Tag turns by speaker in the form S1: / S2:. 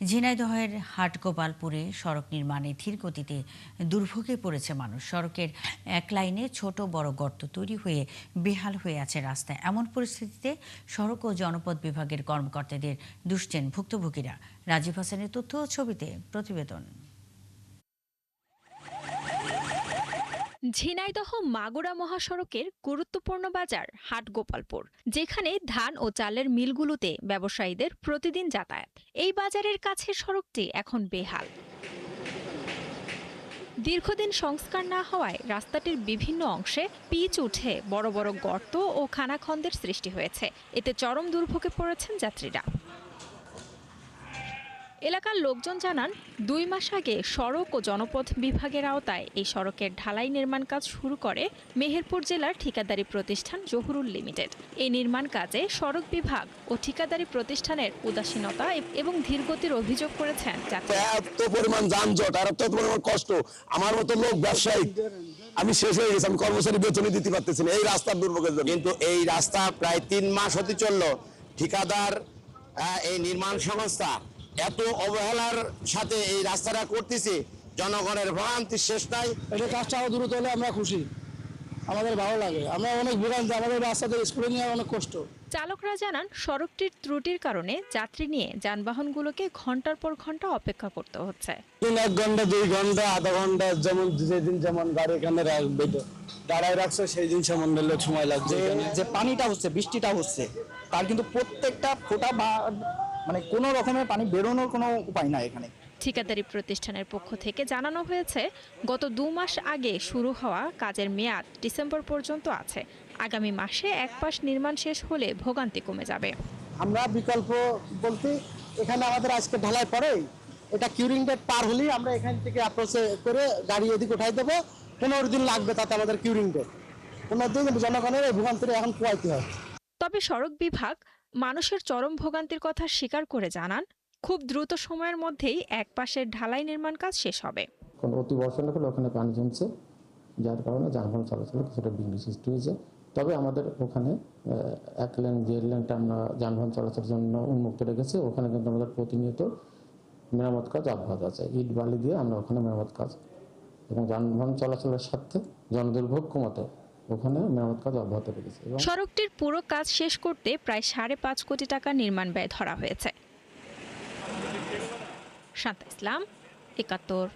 S1: ঝিনাইদহের হাটগোপালপুরে সড়ক নির্মাণে ধীর গতিতে দুর্ভোগে পড়েছে মানুষ। সড়কের এক লাইনে ছোট বড় গর্ত তৈরি হয়ে বেহাল হয়ে আছে রাস্তা। এমন পরিস্থিতিতে সড়ক ও জনপথ বিভাগের কর্মকর্তাদের দুষছেন ভুক্তভোগীরা। রাজীব হাসানের তথ্য ও ছবিতে প্রতিবেদন।
S2: ঝিনাইদহ মাগুরা মহাসড়কের গুরুত্বপূর্ণ বাজার হাটগোপালপুর, যেখানে ধান ও চালের মিলগুলোতে ব্যবসায়ীদের প্রতিদিন যাতায়াত। এই বাজারের কাছে সড়কটি এখন বেহাল। দীর্ঘদিন সংস্কার না হওয়ায় রাস্তাটির বিভিন্ন অংশে পিচ উঠে বড় বড় গর্ত ও খানাখন্দের সৃষ্টি হয়েছে। এতে চরম দুর্ভোগে পড়েছেন যাত্রীরা। এলাকার লোকজন জানান, ২ মাস আগে সড়ক ও জনপথ বিভাগের আওতায় এই সড়কের ঢালাই নির্মাণ কাজ শুরু করে মেহেরপুর জেলার ঠিকাদারি প্রতিষ্ঠান জহুরুল লিমিটেড। এই নির্মাণ কাজে সড়ক বিভাগ ও ঠিকাদারি প্রতিষ্ঠানের উদাসীনতা এবং ধীরগতির অভিযোগ করেছেন যাত্রীরা।
S3: এত পরিমাণ যানজট আর এত পরিমাণ কষ্ট, আমার মতো লোক ব্যবসায়ী আমি শেষ হয়ে গেছি, আমি কর্মচারী বেতনই দিতে পারতেছি না এই রাস্তার দুর্ভোগের জন্য।
S4: কিন্তু এই রাস্তা প্রায় ৩ মাস হতে চললো। ঠিকাদার এই নির্মাণ সংস্থা এত অবহেলার সাথে এই রাস্তাটা করতেছে, জনগণের ভোগান্তির শেষ নাই।
S3: এটা কাজটা আরো দ্রুত হলে আমরা খুশি, আমাদের ভালো লাগে। আমরা অনেক ভোগান্তি, আমাদের রাস্তাতে স্কুলে নিয়ে অনেক কষ্ট।
S2: চালকরা জানান, সড়কটির ত্রুটির কারণে যাত্রী নিয়ে যানবাহনগুলোকে ঘন্টার পর ঘন্টা অপেক্ষা করতে হচ্ছে।
S3: 1 ঘন্টা 2 ঘন্টা আধা ঘন্টা, যেমন যেদিন যেমন গাড়ি এখানে দাঁড়ায় রাখছে সেই দিন সময় লাগছে।
S5: যে পানিটা হচ্ছে, বৃষ্টিটা হচ্ছে, তার কিন্তু প্রত্যেকটা ফোঁটা মানে কোনো রকমের পানি বেরোনোর কোনো উপায় নাই এখানে।
S2: ঠিকাদারি প্রতিষ্ঠানের পক্ষ থেকে জানানো হয়েছে, গত 2 মাস আগে শুরু হওয়া কাজের মেয়াদ ডিসেম্বর পর্যন্ত আছে। আগামী মাসে এক পাশ নির্মাণ শেষ হলে ভোগান্তি কমে যাবে।
S3: আমরা বিকল্প বলতে এখানে আমাদের আজকে ঢালাই পরে এটা কিউরিং ডেট পার হলেই আমরা এখান থেকে অ্যাপ্রোচ করে গাড়ি এদিকে উঠাই দেবো। 15 দিন লাগবে তাতে আমাদের কিউরিং ডেট। 15 দিন জনগণের এই ভোগান্তিটা এখন পোয়াইতে হয়।
S2: তবে সড়ক বিভাগ মানুষের চরম ভোগান্তির কথা স্বীকার করে জানান, খুব দ্রুত সময়ের মধ্যেই এক পাশের ঢালাই নির্মাণ কাজ শেষ হবে।
S6: কোন অতি বর্ষণ হলে ওখানে পানি জমছে, যার কারণে যানবাহন চলাচলে কিছুটা বিঘ্ন সৃষ্টি হয়েছে। তবে আমাদের ওখানে 1 লেন 1.5 লেনটা আমরা যানবাহন চলাচলের জন্য উন্মুক্ত রেখেছি। ওখানে কিন্তু আমাদের প্রতিনিয়ত মেরামত কাজ অব্যাহত আছে। ইট বালি দিয়ে আমরা ওখানে মেরামত কাজ এবং যানবাহন চলাচলের সাথে জনদুর্ভোগ কমাতে ওখানে মেরামত কাজ অব্যাহত রেখেছি।
S2: সড়কটির পুরো কাজ শেষ করতে প্রায় 5.5 কোটি টাকা নির্মাণ ব্যয় ধরা হয়েছে। শান্তা ইসলাম, ৭১।